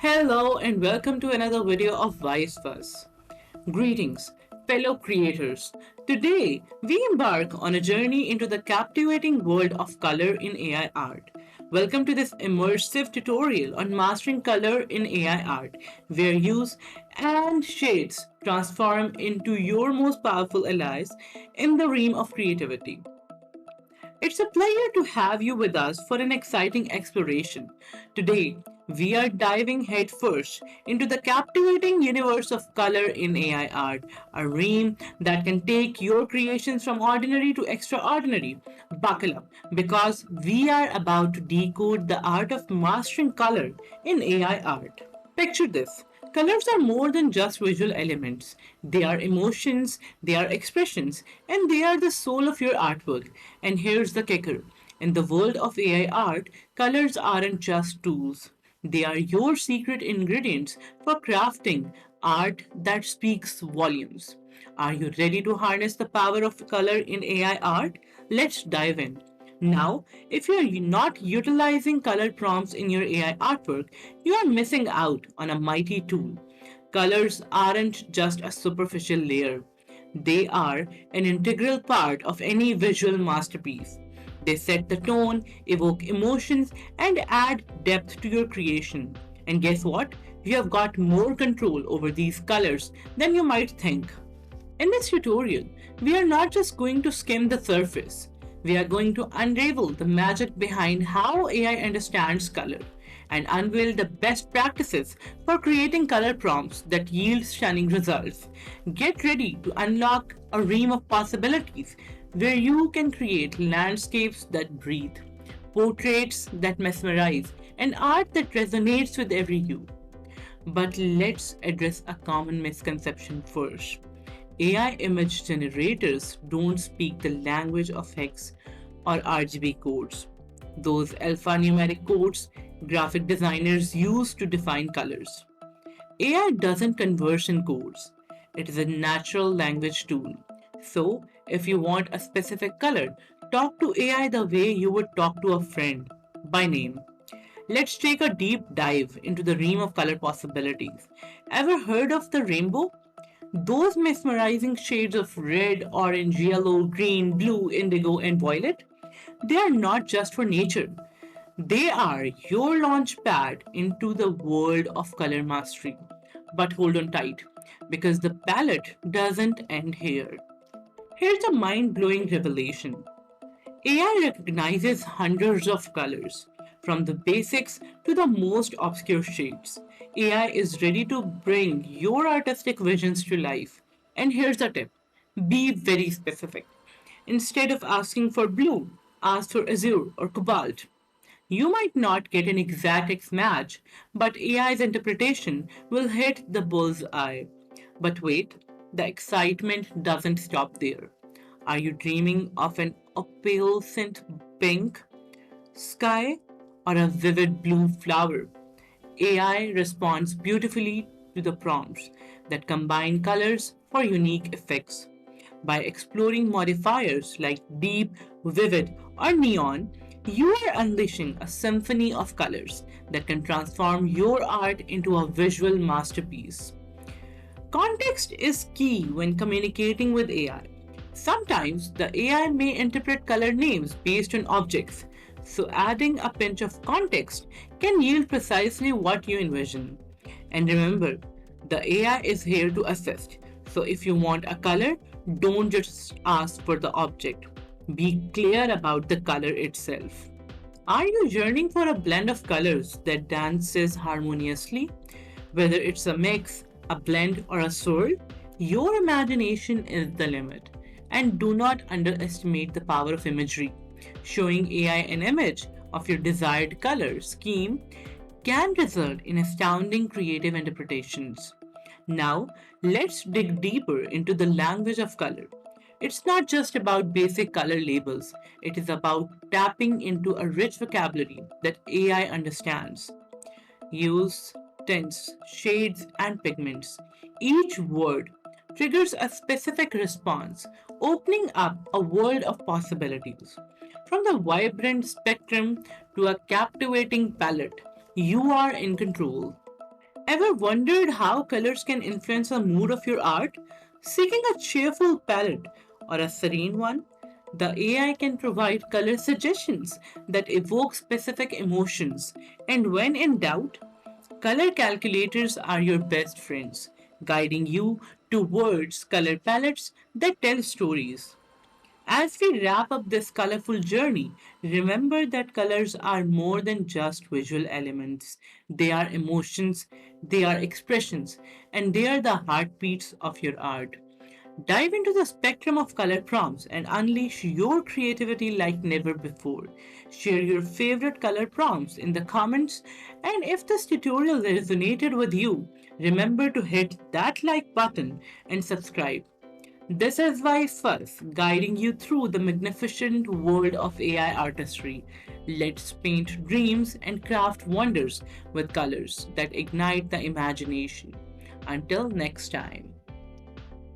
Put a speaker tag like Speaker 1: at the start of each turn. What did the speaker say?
Speaker 1: Hello and welcome to another video of Wisefuss. Greetings, fellow creators. Today, we embark on a journey into the captivating world of color in AI art. Welcome to this immersive tutorial on mastering color in AI art, where hues and shades transform into your most powerful allies in the realm of creativity. It's a pleasure to have you with us for an exciting exploration. Today, we are diving headfirst into the captivating universe of color in AI art, a realm that can take your creations from ordinary to extraordinary. Buckle up, because we are about to decode the art of mastering color in AI art. Picture this. Colors are more than just visual elements. They are emotions, they are expressions, and they are the soul of your artwork. And here's the kicker. In the world of AI art, colors aren't just tools. They are your secret ingredients for crafting art that speaks volumes. Are you ready to harness the power of color in AI art? Let's dive in. Now, if you're not utilizing color prompts in your AI artwork, you are missing out on a mighty tool. Colors aren't just a superficial layer, they are an integral part of any visual masterpiece. They set the tone, evoke emotions, and add depth to your creation. And guess what? You have got more control over these colors than you might think. In this tutorial, we are not just going to skim the surface. We are going to unravel the magic behind how AI understands color and unveil the best practices for creating color prompts that yield stunning results. Get ready to unlock a realm of possibilities where you can create landscapes that breathe, portraits that mesmerize, and art that resonates with every hue. But let's address a common misconception first. AI image generators don't speak the language of hex or RGB codes. Those alphanumeric codes graphic designers use to define colors. AI doesn't converse in codes. It is a natural language tool. So, if you want a specific color, talk to AI the way you would talk to a friend, by name. Let's take a deep dive into the realm of color possibilities. Ever heard of the rainbow? Those mesmerizing shades of red, orange, yellow, green, blue, indigo, and violet? They are not just for nature. They are your launch pad into the world of color mastery. But hold on tight, because the palette doesn't end here. Here's a mind blowing revelation. AI recognizes hundreds of colors, from the basics to the most obscure shades. AI is ready to bring your artistic visions to life. And here's the tip, be very specific. Instead of asking for blue, ask for azure or cobalt. You might not get an exact match, but AI's interpretation will hit the bull's eye. But wait, the excitement doesn't stop there. Are you dreaming of an opalescent pink sky or a vivid blue flower? AI responds beautifully to the prompts that combine colors for unique effects. By exploring modifiers like deep, vivid, or neon, you are unleashing a symphony of colors that can transform your art into a visual masterpiece. Context is key when communicating with AI. Sometimes the AI may interpret color names based on objects, so adding a pinch of context can yield precisely what you envision. And remember, the AI is here to assist. So if you want a color, don't just ask for the object. Be clear about the color itself. Are you yearning for a blend of colors that dances harmoniously? Whether it's a mix, a blend, or a swirl, your imagination is the limit. And do not underestimate the power of imagery. Showing AI an image of your desired color scheme can result in astounding creative interpretations. Now, let's dig deeper into the language of color. It's not just about basic color labels, it is about tapping into a rich vocabulary that AI understands. Hues, tints, shades, and pigments. Each word triggers a specific response, opening up a world of possibilities. From the vibrant spectrum to a captivating palette, you are in control. Ever wondered how colors can influence the mood of your art? Seeking a cheerful palette or a serene one? The AI can provide color suggestions that evoke specific emotions, and when in doubt, color calculators are your best friends, guiding you towards color palettes that tell stories. As we wrap up this colorful journey, remember that colors are more than just visual elements. They are emotions, they are expressions, and they are the heartbeats of your art. Dive into the spectrum of color prompts and unleash your creativity like never before. Share your favorite color prompts in the comments, and if this tutorial resonated with you, remember to hit that like button and subscribe. This is Wisefuss, guiding you through the magnificent world of AI artistry. Let's paint dreams and craft wonders with colors that ignite the imagination. Until next time.